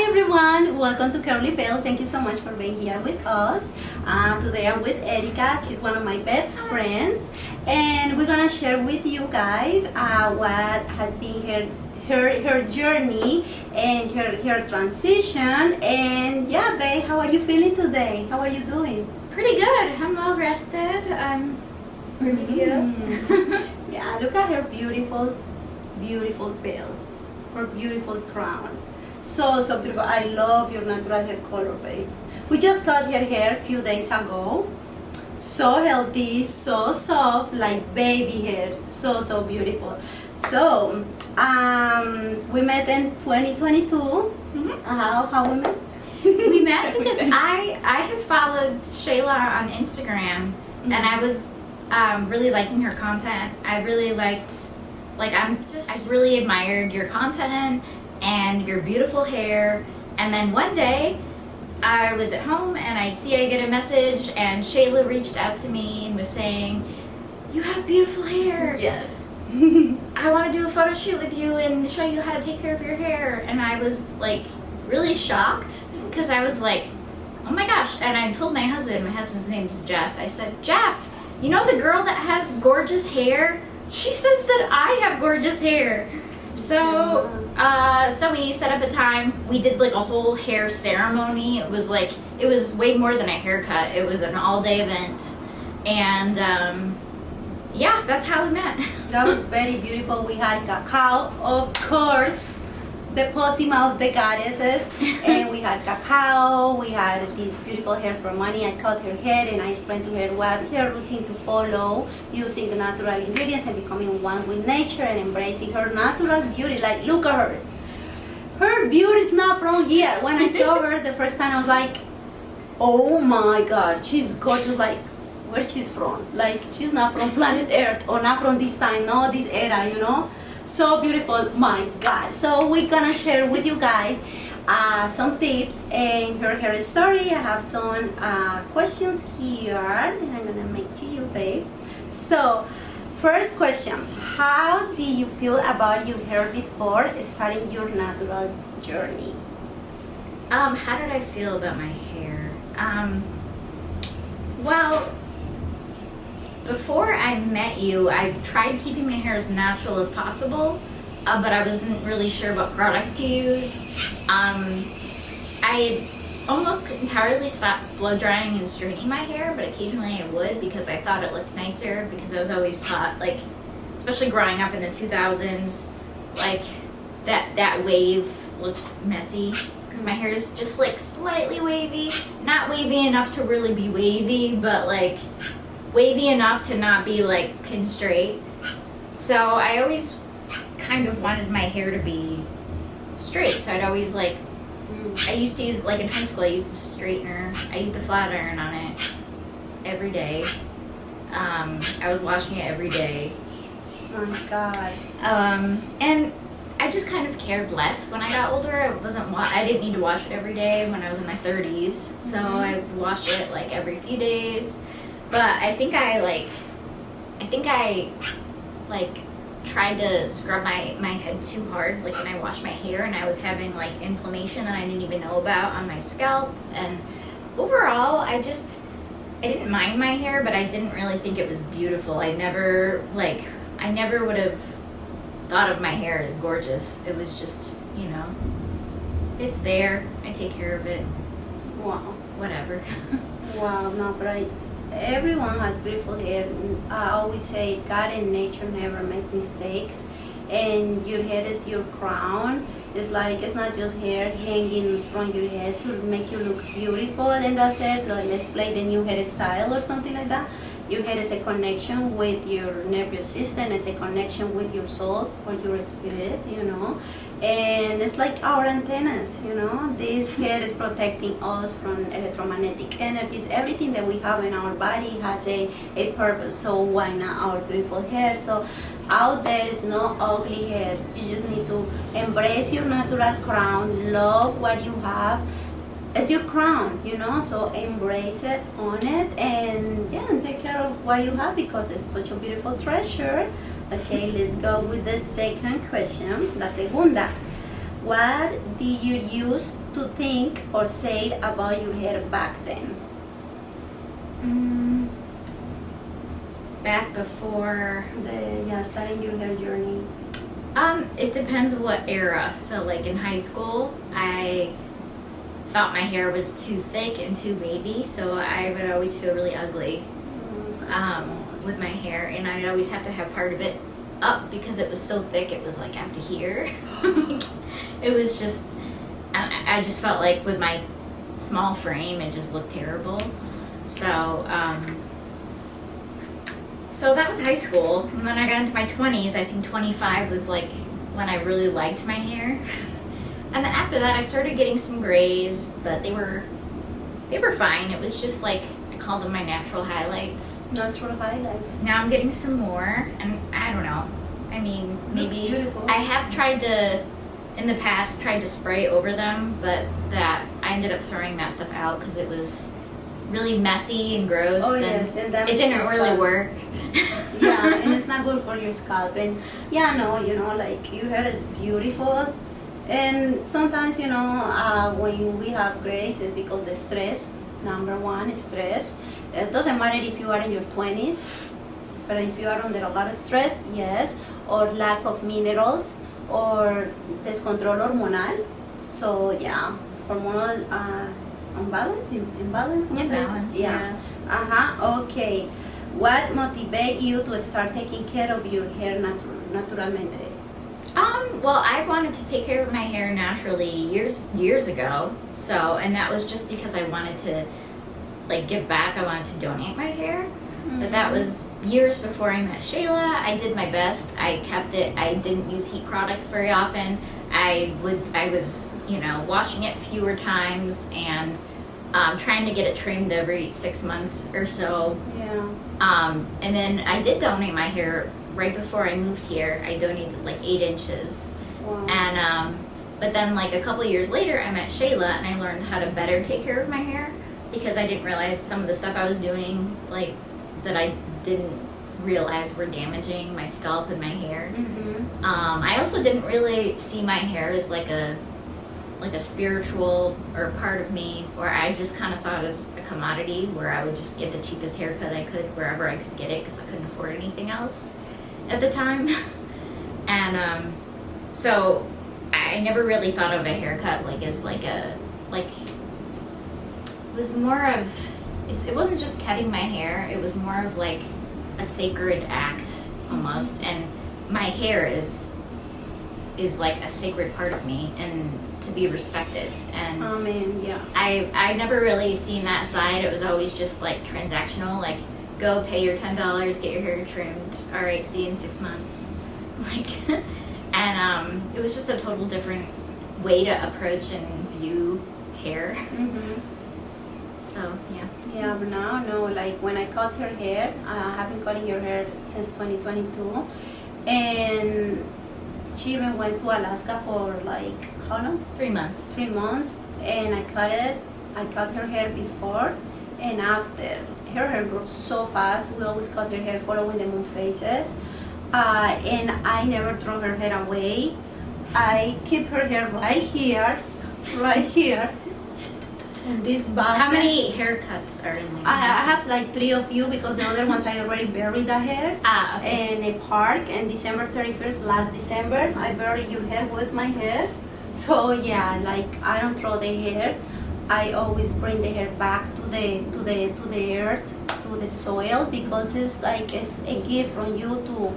Hi everyone, welcome to Curly Bell. Thank you so much for being here with us. Today I'm with Erica. She's one of my best friends, and we're gonna share with you guys what has been her journey and her transition. And yeah, babe, how are you feeling today? How are you doing? Pretty good. I'm well rested. I'm pretty good. Yeah, look at her beautiful bell, her beautiful crown. So beautiful. I love your natural hair color, babe. We just cut her hair a few days ago. So healthy, so soft, like baby hair. So beautiful. So we met in 2022. Mm-hmm. How we met? We met because I have followed Shayla on Instagram, and I was really liking her content. I really liked, I really admired your content and your beautiful hair. And then one day I was at home and I get a message, and Shayla reached out to me and was saying, "You have beautiful hair. Yes. I want to do a photo shoot with you and show you how to take care of your hair." And I was like really shocked because I was like, oh my gosh. And I told my husband's name is Jeff. I said, "Jeff, you know the girl that has gorgeous hair? She says that I have gorgeous hair." So we set up a time. We did like a whole hair ceremony. It was way more than a haircut. It was an all-day event. And yeah, that's how we met. That was very beautiful. We had cacao, of course, the posima of the goddesses, and we had cacao. We had these beautiful hairs for money. I cut her hair and I explained to her what her routine to follow, using the natural ingredients and becoming one with nature and embracing her natural beauty. Like, look at her. Her beauty is not from here. When I saw her the first time, I was like, oh my God, she's gorgeous. Like, where she's from? Like, she's not from planet Earth, or not from this time, no, this era, you know? So beautiful, my God. So we're gonna share with you guys some tips and her story. I have some questions here that I'm gonna make to you, babe. So first question, how do you feel about your hair before starting your natural journey? How did I feel about my hair? Well, before I met you, I tried keeping my hair as natural as possible, but I wasn't really sure what products to use. I almost entirely stopped blow drying and straightening my hair, but occasionally I would because I thought it looked nicer, because I was always taught, like, especially growing up in the 2000s, like, that wave looks messy, because my hair is just like slightly wavy, not wavy enough to really be wavy, but like wavy enough to not be like pin straight. So I always kind of wanted my hair to be straight. So I'd always I used to use, like in high school, I used a straightener. I used a flat iron on it every day. I was washing it every day. Oh my God. And I just kind of cared less when I got older. I didn't need to wash it every day when I was in my 30s. So I would wash it like every few days. But I think I tried to scrub my head too hard, like when I washed my hair, and I was having like inflammation that I didn't even know about on my scalp. And overall, I didn't mind my hair, but I didn't really think it was beautiful. I never would have thought of my hair as gorgeous. It was just, it's there. I take care of it. Wow. Whatever. Wow, no, but everyone has beautiful hair. I always say God and nature never make mistakes, and your head is your crown. It's not just hair hanging from your head to make you look beautiful, and that's it. Let's play the new hairstyle or something like that. Your head is a connection with your nervous system, it's a connection with your soul, or your spirit, and it's like our antennas, This head is protecting us from electromagnetic energies. Everything that we have in our body has a purpose, so why not our beautiful hair? So out there is no ugly hair. You just need to embrace your natural crown, love what you have. It's your crown, so embrace it, own it, and take care of what you have, because it's such a beautiful treasure. Okay, let's go with the second question, la segunda. What did you use to think or say about your hair back then? Back before. Starting your hair journey. It depends what era. So like in high school, I thought my hair was too thick and too wavy, so I would always feel really ugly with my hair, and I'd always have to have part of it up because it was so thick. It was like up to here. It was just, I just felt like with my small frame, it just looked terrible. So, so that was high school. And then I got into my 20s. I think 25 was like when I really liked my hair. And then after that, I started getting some grays, but they were fine. It was just like, I called them my natural highlights. Natural highlights. Now I'm getting some more, and I don't know. I mean, maybe beautiful. I have tried to, in the past, tried to spray over them, but that I ended up throwing that stuff out because it was really messy and gross, Oh, and yes, and that it didn't makes really sense. work. Yeah, and it's not good for your scalp. And yeah, no, like your hair is beautiful. And sometimes, when we have grays, it's because the stress, number one, is stress. It doesn't matter if you are in your 20s, but if you are under a lot of stress, yes, or lack of minerals, or descontrol hormonal. So yeah, hormonal imbalance, ¿cómo se dice? Imbalance, yeah. Okay. What motivated you to start taking care of your hair naturalmente? Well, I wanted to take care of my hair naturally years ago. So, and that was just because I wanted to, like, give back. I wanted to donate my hair. Mm-hmm. But that was years before I met Shayla. I did my best. I kept it. I didn't use heat products very often. I was, washing it fewer times and trying to get it trimmed every 6 months or so. Yeah. And then I did donate my hair right before I moved here. I donated like 8 inches. Wow. And but then like a couple years later, I met Shayla and I learned how to better take care of my hair because I didn't realize some of the stuff I was doing, like, that I didn't realize were damaging my scalp and my hair. Mm-hmm. I also didn't really see my hair as like a spiritual or part of me, where I just kind of saw it as a commodity where I would just get the cheapest haircut I could wherever I could get it because I couldn't afford anything else at the time. And so I never really thought of a haircut like as like a, like, it was more of, it wasn't just cutting my hair, it was more of like a sacred act almost. Mm-hmm. And my hair is like a sacred part of me and to be respected. And Yeah. I never really seen that side. It was always just like transactional, like, go pay your $10, get your hair trimmed, all right, see you in 6 months. Like, and it was just a total different way to approach and view hair. Mm-hmm. So yeah. Yeah, but now, no, like when I cut her hair, I've been cutting your hair since 2022, and she even went to Alaska for like, how long? 3 months. 3 months, and I cut her hair before and after. Her hair grew so fast. We always cut her hair following the moon phases, and I never throw her hair away. I keep her hair right here, in this basket. How many haircuts are in there? I have like 3 of you because the other ones I already buried the hair. Okay. In a park, and December 31st, last December, I buried your hair with my hair. So yeah, like I don't throw the hair. I always bring the hair back to the earth, to the soil, because it's like it's a gift from you to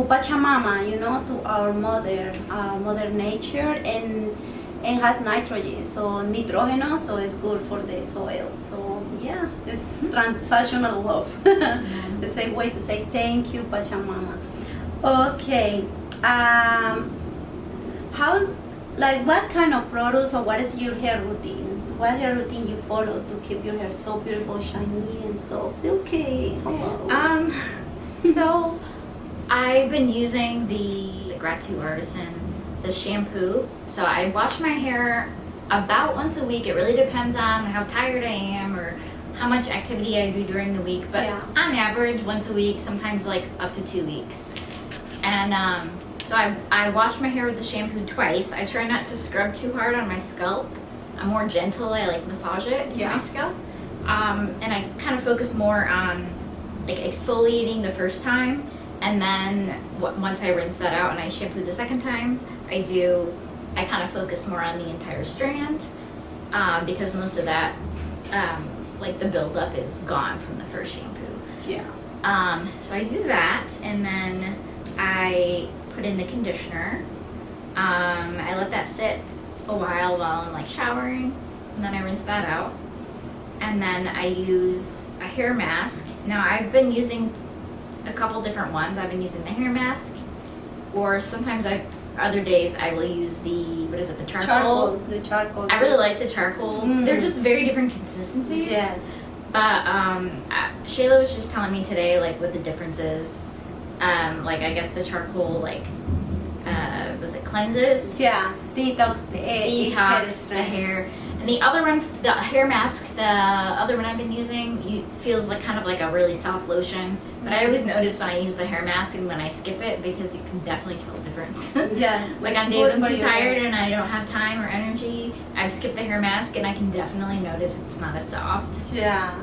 Pachamama, to our mother nature, and has nitrogen, so nitrógeno, so it's good for the soil. So yeah, it's transactional love. The same way to say thank you, Pachamama. Okay, what kind of products, or what is your hair routine? What hair routine you follow to keep your hair so beautiful, shiny, and so silky? Hello. So I've been using the Gratu Artisan, the shampoo. So I wash my hair about once a week. It really depends on how tired I am or how much activity I do during the week. But yeah, on average, once a week, sometimes like up to 2 weeks. And So I wash my hair with the shampoo twice. I try not to scrub too hard on my scalp. I'm more gentle. I like massage it to my scalp. And I kind of focus more on like exfoliating the first time, and then once I rinse that out and I shampoo the second time, I kind of focus more on the entire strand, because most of that, like the buildup is gone from the first shampoo. Yeah. So I do that, and then I put in the conditioner. I let that sit a while I'm like showering, and then I rinse that out. And then I use a hair mask. Now I've been using a couple different ones. I've been using the hair mask, or sometimes other days I will use the charcoal. The charcoal. I really like the charcoal. They're just very different consistencies. Yes. But Shayla was just telling me today like what the difference is. Like I guess the charcoal was it cleanses? Yeah, detox the hair. And the other one, the hair mask, the other one I've been using, feels like kind of like a really soft lotion. But I always notice when I use the hair mask and when I skip it, because you can definitely tell the difference. Yes. Like on days I'm too tired and I don't have time or energy, I've skipped the hair mask and I can definitely notice it's not as soft. Yeah.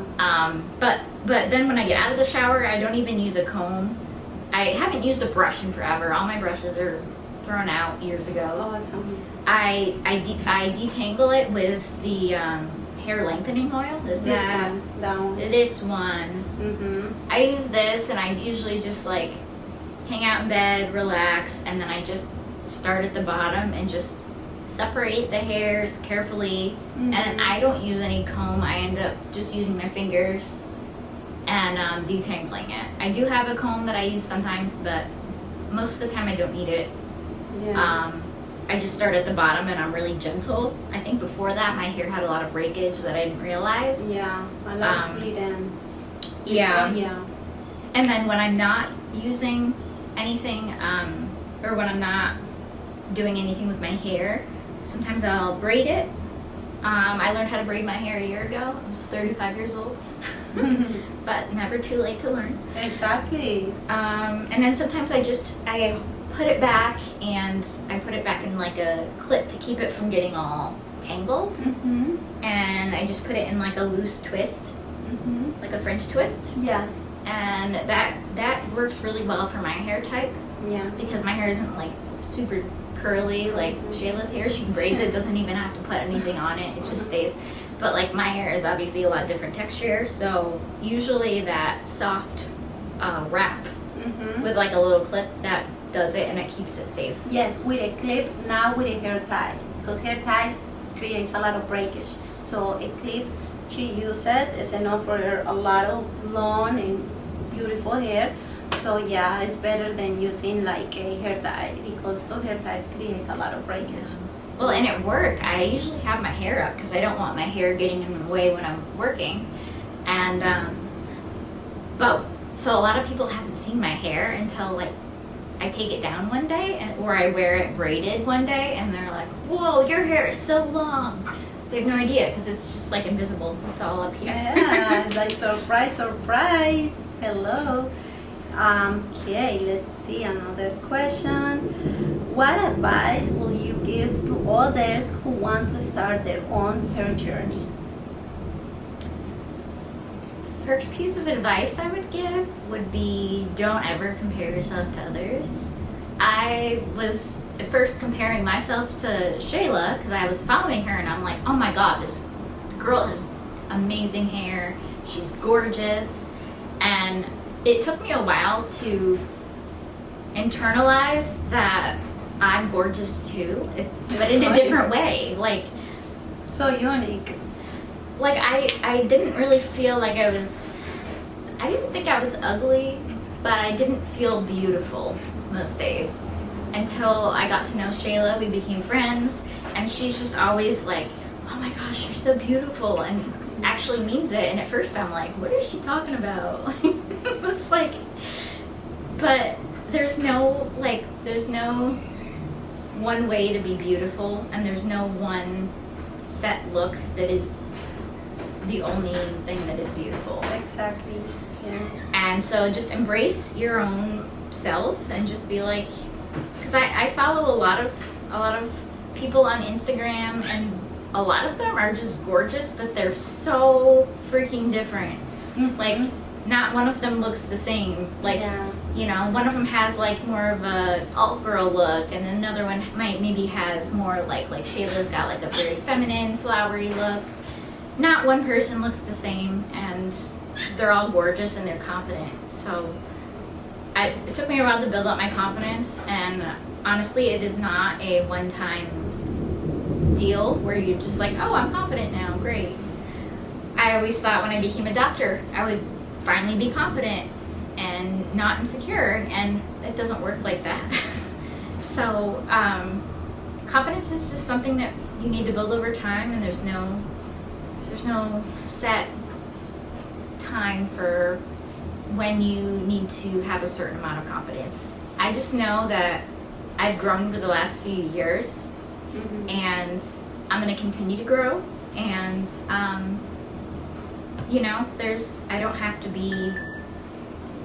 But then when I get out of the shower, I don't even use a comb. I haven't used a brush in forever. All my brushes are thrown out years ago. Awesome. I detangle it with the hair lengthening oil. This one. That one. This one. Mm-hmm. I use this, and I usually just like hang out in bed, relax, and then I just start at the bottom and just separate the hairs carefully. Mm-hmm. And I don't use any comb. I end up just using my fingers and detangling it. I do have a comb that I use sometimes, but most of the time I don't need it. Yeah. I just start at the bottom and I'm really gentle. I think before that my hair had a lot of breakage that I didn't realize. Yeah, a lot of split ends. Yeah. Yeah. And then when I'm not using anything, or when I'm not doing anything with my hair, sometimes I'll braid it. I learned how to braid my hair a year ago. I was 35 years old. But never too late to learn. Exactly. And then sometimes I put it back, and I put it back in like a clip to keep it from getting all tangled. Mm-hmm. And I just put it in like a loose twist, like a French twist. Yes. And that works really well for my hair type, Yeah. because my hair isn't like super curly like Shayla's hair. She braids it, doesn't even have to put anything on it, it just stays. But like my hair is obviously a lot different texture, so usually that soft wrap with like a little clip, that does it and it keeps it safe. Yes, with a clip, not with a hair tie, because hair ties creates a lot of breakage. So a clip she uses is enough for her a lot of long and beautiful hair. So yeah, it's better than using like a hair tie, because those hair ties creates a lot of breakage. Well, and at work, I usually have my hair up because I don't want my hair getting in the way when I'm working. And, so a lot of people haven't seen my hair until like I take it down one day, or I wear it braided one day, and they're like, whoa, your hair is so long. They have no idea because it's just like invisible. It's all up here. Yeah, like surprise, surprise. Hello. Okay, let's see another question. What advice will you give to others who want to start their own hair journey? First piece of advice I would give would be, don't ever compare yourself to others. I was at first comparing myself to Shayla because I was following her and I'm like, oh my god, this girl has amazing hair, she's gorgeous, and it took me a while to internalize that I'm gorgeous too, but in a different way. Like, so unique. Like I didn't really feel like I didn't think I was ugly, but I didn't feel beautiful most days until I got to know Shayla. We became friends, and she's just always like, oh my gosh, you're so beautiful, and actually means it. And at first I'm like, what is she talking about? It was like, but there's no one way to be beautiful, and there's no one set look that is the only thing that is beautiful. Exactly. Yeah. And so just embrace your own self and just be like, because I follow a lot of people on Instagram, and a lot of them are just gorgeous, but they're so freaking different. Mhm. Like, not one of them looks the same. Like, Yeah. you know, one of them has like more of a alt girl look, and then another one maybe has more like Shayla's got like a very feminine, flowery look. Not one person looks the same, and they're all gorgeous and they're confident. So it took me a while to build up my confidence, and honestly, it is not a one-time deal where you're just like, oh, I'm confident now, great. I always thought when I became a doctor, I would finally be confident and not insecure, and it doesn't work like that. So confidence is just something that you need to build over time, and there's no set time for when you need to have a certain amount of confidence. I just know that I've grown over the last few years, Mhm. and I'm going to continue to grow, and you know, I don't have to be,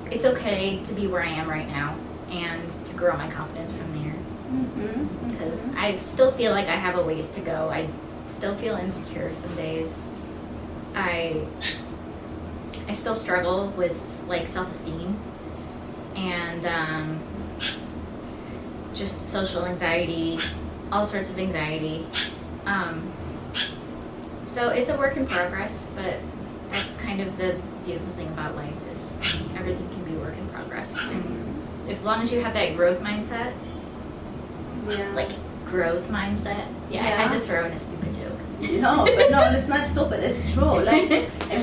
it's okay to be where I am right now and to grow my confidence from there, Mhm. because I still feel like I have a ways to go. I still feel insecure some days. I still struggle with like self-esteem and just social anxiety, all sorts of anxiety. So it's a work in progress, but that's kind of the beautiful thing about life, is everything can be a work in progress. And as long as you have that growth mindset, Yeah. like growth mindset, I had to throw in a stupid joke. No, but no, it's not stupid. It's true. Like, and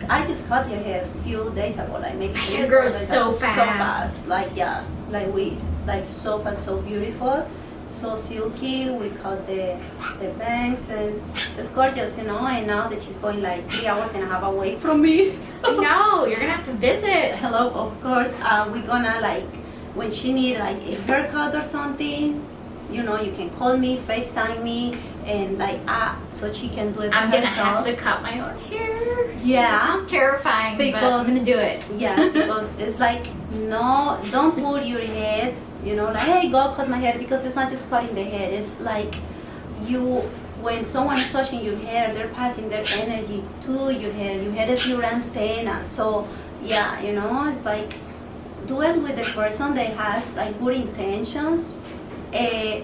I just cut your hair a few days ago. Like maybe My 3 hair or 4 grows days so ago. fast. So fast. Like yeah, like we like so fast, so beautiful, so silky. We cut the bangs, and it's gorgeous, you know. And now that she's going like 3 hours and a half away from me. I know, you're gonna have to visit. Hello, of course. We're gonna like when she need like a haircut or something. You know, you can call me, FaceTime me, and like so she can do it by I'm gonna herself. have to cut my own hair. Yeah. It's just terrifying, but Because- I'm gonna do it. Yes, because it's like, no, don't put your head, you know, like, hey, go cut my hair, because it's not just cutting the hair. It's like when someone is touching your hair, they're passing their energy to your hair. Your hair is your antenna. So, yeah, you know, it's like, do it with a person that has like good intentions,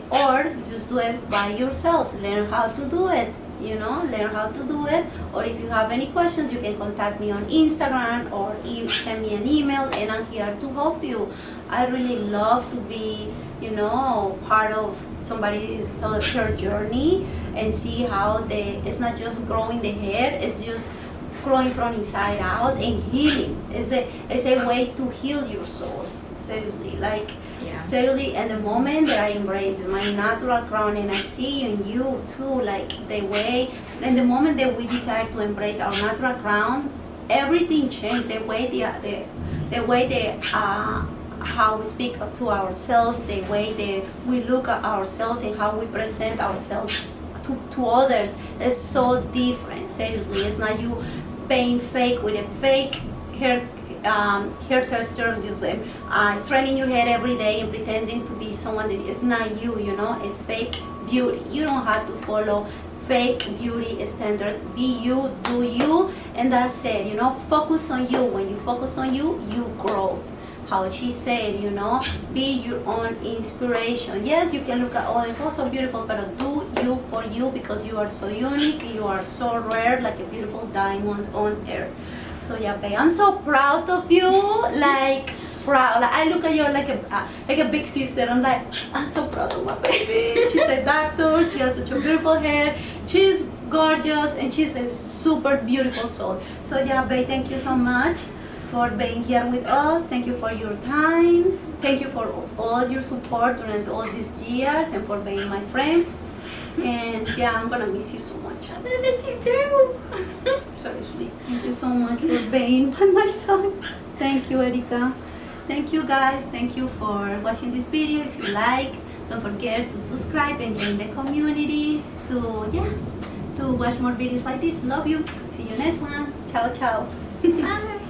or just do it by yourself. Learn how to do it. You know, learn how to do it. Or if you have any questions, you can contact me on Instagram or send me an email, and I'm here to help you. I really love to be, you know, part of somebody's her journey and see how it's not just growing the hair, it's just growing from inside out and healing. It's a way to heal your soul. Seriously, like. Yeah. Seriously, and the moment that I embrace my natural crown, and I see in you too, like the way, and the moment that we decide to embrace our natural crown, everything changed. The way how we speak to ourselves, the way that we look at ourselves, and how we present ourselves to others is so different. Seriously, it's not you being fake with a fake hair tester, just straightening your hair every day and pretending to be someone that is not you, you know, a fake beauty. You don't have to follow fake beauty standards. Be you, do you, and that's it, you know. Focus on you. When you focus on you, you grow. How she said, you know, be your own inspiration. Yes, you can look at others, also beautiful, but do you for you, because you are so unique, you are so rare, like a beautiful diamond on earth. So yeah, babe, I'm so proud of you. Like proud. Like, I look at you like a big sister. I'm like, I'm so proud of my baby. She's a doctor. She has such a beautiful hair. She's gorgeous, and she's a super beautiful soul. So yeah, babe, thank you so much for being here with us. Thank you for your time. Thank you for all your support during all these years, and for being my friend. And yeah, I'm gonna miss you so much. I'm gonna miss you too. Seriously, thank you so much for being by my side. Thank you, Erika. Thank you, guys. Thank you for watching this video. If you like, don't forget to subscribe and join the community to watch more videos like this. Love you. See you next one. Ciao, ciao. Bye.